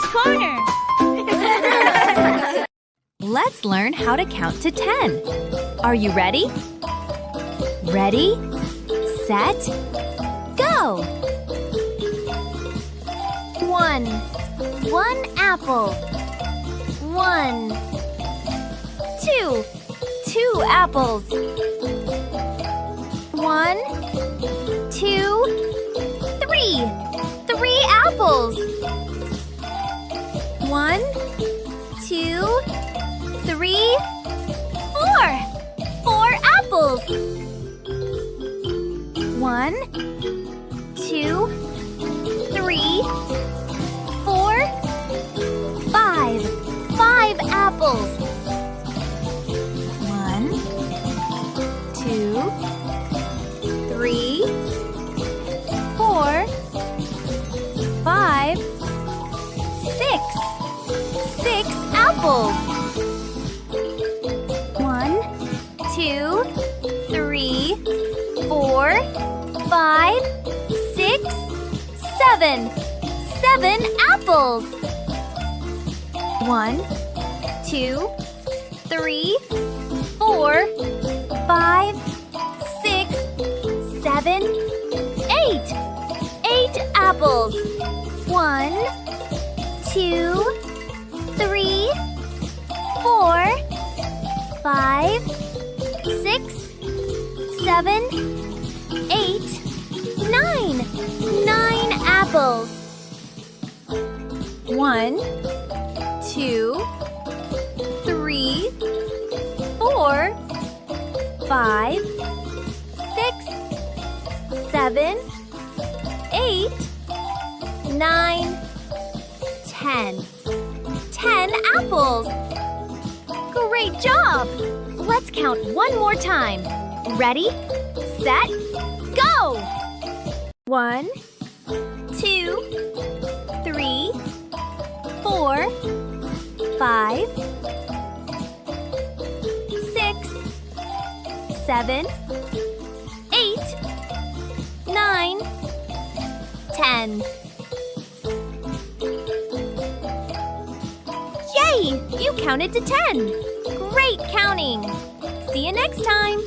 this corner. Let's learn how to count to 10. Are you ready? Ready, set, go! 1 apple. 1 2 apples. 1 2 3 apples. 1 2 3 4 apples. 1 2 3 4 5 apples. 1 2 3 4 5 6 apples. 1 2 3 4 5 6 7 apples. 1 2 3 4 5 6 7 8 apples. 1 2 3 4 5 6 7 8 9 apples. 1 2 3 4 5 6 7 8 9 10 apples. Great job! Let's count one more time. Ready, set, go! 1 2 3 4 5 6 7 8 9 10. Yay! You counted to 10! Great counting! See you next time!